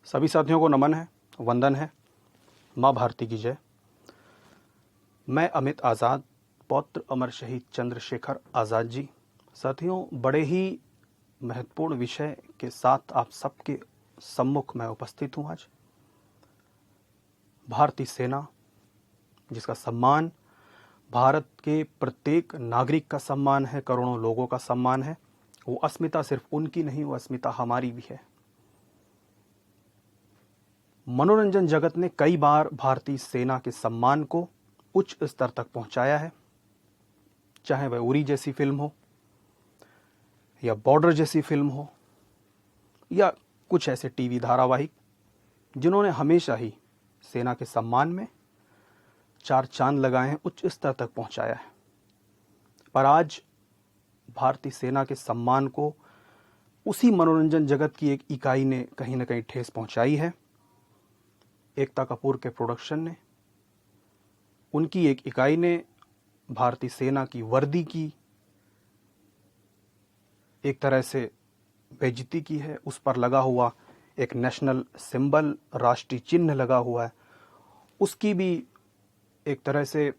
सभी साथियों को नमन है, वंदन है। माँ भारती की जय। मैं अमित आज़ाद, पौत्र अमर शहीद चंद्रशेखर आज़ाद जी। साथियों, बड़े ही महत्वपूर्ण विषय के साथ आप सबके सम्मुख मैं उपस्थित हूँ आज। भारतीय सेना, जिसका सम्मान भारत के प्रत्येक नागरिक का सम्मान है, करोड़ों लोगों का सम्मान है। वो अस्मिता सिर्फ उनकी नहीं, वो अस्मिता हमारी भी है। मनोरंजन जगत ने कई बार भारतीय सेना के सम्मान को उच्च स्तर तक पहुंचाया है, चाहे वह उरी जैसी फिल्म हो या बॉर्डर जैसी फिल्म हो या कुछ ऐसे टीवी धारावाहिक जिन्होंने हमेशा ही सेना के सम्मान में चार चांद लगाए हैं, उच्च स्तर तक पहुंचाया है। पर आज भारतीय सेना के सम्मान को उसी मनोरंजन जगत की एक इकाई ने कहीं ना कहीं ठेस पहुंचाई है। एकता कपूर के प्रोडक्शन ने, उनकी एक इकाई ने भारतीय सेना की वर्दी की एक तरह से बेइज्जती की है। उस पर लगा हुआ एक नेशनल सिंबल, राष्ट्रीय चिन्ह लगा हुआ है, उसकी भी एक तरह से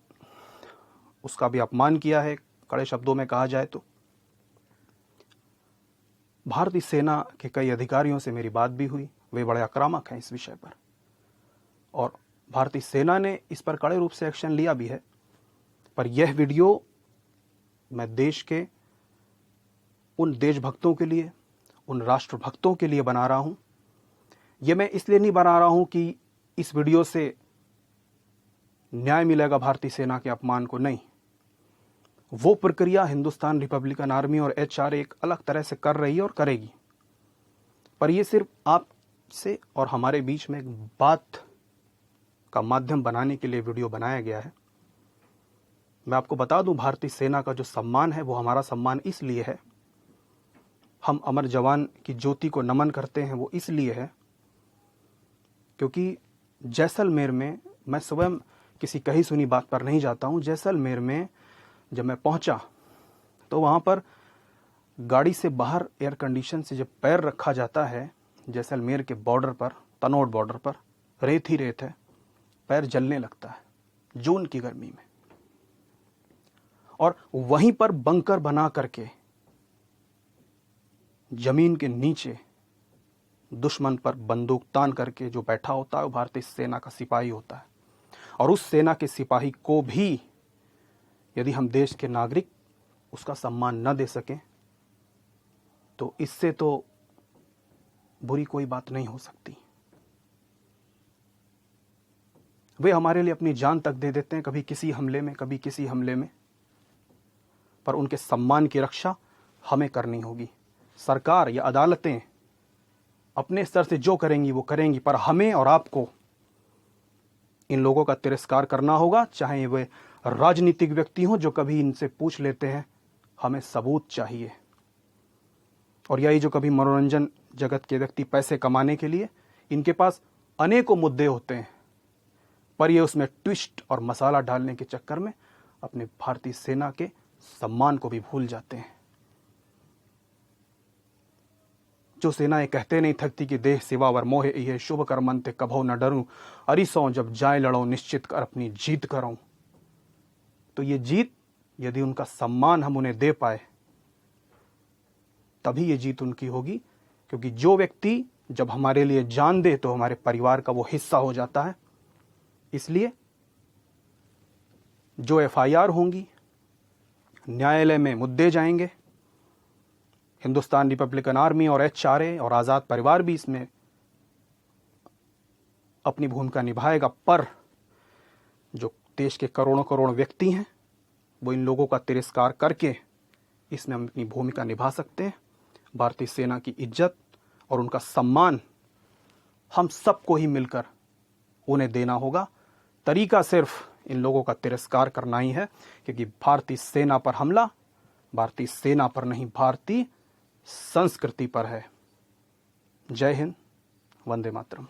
उसका भी अपमान किया है, कड़े शब्दों में कहा जाए तो। भारतीय सेना के कई अधिकारियों से मेरी बात भी हुई, वे बड़े आक्रामक हैं इस विषय पर, और भारतीय सेना ने इस पर कड़े रूप से एक्शन लिया भी है। पर यह वीडियो मैं देश के उन देशभक्तों के लिए, उन राष्ट्रभक्तों के लिए बना रहा हूं। यह मैं इसलिए नहीं बना रहा हूं कि इस वीडियो से न्याय मिलेगा भारतीय सेना के अपमान को, नहीं। वो प्रक्रिया हिंदुस्तान रिपब्लिकन आर्मी और एचआरए एक अलग तरह से कर रही है और करेगी। पर यह सिर्फ आपसे और हमारे बीच में एक बात का माध्यम बनाने के लिए वीडियो बनाया गया है। मैं आपको बता दूं, भारतीय सेना का जो सम्मान है वो हमारा सम्मान इसलिए है, हम अमर जवान की ज्योति को नमन करते हैं, वो इसलिए है क्योंकि जैसलमेर में, मैं स्वयं किसी कही सुनी बात पर नहीं जाता हूं, जैसलमेर में जब मैं पहुंचा तो वहां पर गाड़ी से बाहर एयर कंडीशन से जब पैर रखा जाता है, जैसलमेर के बॉर्डर पर, तनोट बॉर्डर पर रेत ही रेत है, पैर जलने लगता है जून की गर्मी में। और वहीं पर बंकर बना करके जमीन के नीचे दुश्मन पर बंदूक तान करके जो बैठा होता है वो भारतीय सेना का सिपाही होता है। और उस सेना के सिपाही को भी यदि हम देश के नागरिक उसका सम्मान न दे सकें तो इससे तो बुरी कोई बात नहीं हो सकती। वे हमारे लिए अपनी जान तक दे देते हैं, कभी किसी हमले में, कभी किसी हमले में, पर उनके सम्मान की रक्षा हमें करनी होगी। सरकार या अदालतें अपने स्तर से जो करेंगी वो करेंगी, पर हमें और आपको इन लोगों का तिरस्कार करना होगा, चाहे वे राजनीतिक व्यक्ति हों जो कभी इनसे पूछ लेते हैं, हमें सबूत चाहिए। और यही जो कभी मनोरंजन जगत के व्यक्ति पैसे कमाने के लिए, इनके पास अनेकों मुद्दे होते हैं, पर ये उसमें ट्विस्ट और मसाला डालने के चक्कर में अपने भारतीय सेना के सम्मान को भी भूल जाते हैं। जो सेनाएं कहते नहीं थकती कि देह सिवावर मोहे इहे शुभ कर्मंते कभो न डरूं, अरिसों जब जाए लड़ो निश्चित कर अपनी जीत करूं। तो ये जीत यदि उनका सम्मान हम उन्हें दे पाए तभी ये जीत उनकी होगी, क्योंकि जो व्यक्ति जब हमारे लिए जान दे तो हमारे परिवार का वो हिस्सा हो जाता है। इसलिए जो एफआईआर होंगी, न्यायालय में मुद्दे जाएंगे, हिंदुस्तान रिपब्लिकन आर्मी और एचआरए और आज़ाद परिवार भी इसमें अपनी भूमिका निभाएगा। पर जो देश के करोड़ों करोड़ व्यक्ति हैं वो इन लोगों का तिरस्कार करके इसमें हम अपनी भूमिका निभा सकते हैं। भारतीय सेना की इज्जत और उनका सम्मान हम सबको ही मिलकर उन्हें देना होगा। तरीका सिर्फ इन लोगों का तिरस्कार करना ही है, क्योंकि भारतीय सेना पर हमला भारतीय सेना पर नहीं, भारतीय संस्कृति पर है। जय हिंद, वंदे मातरम।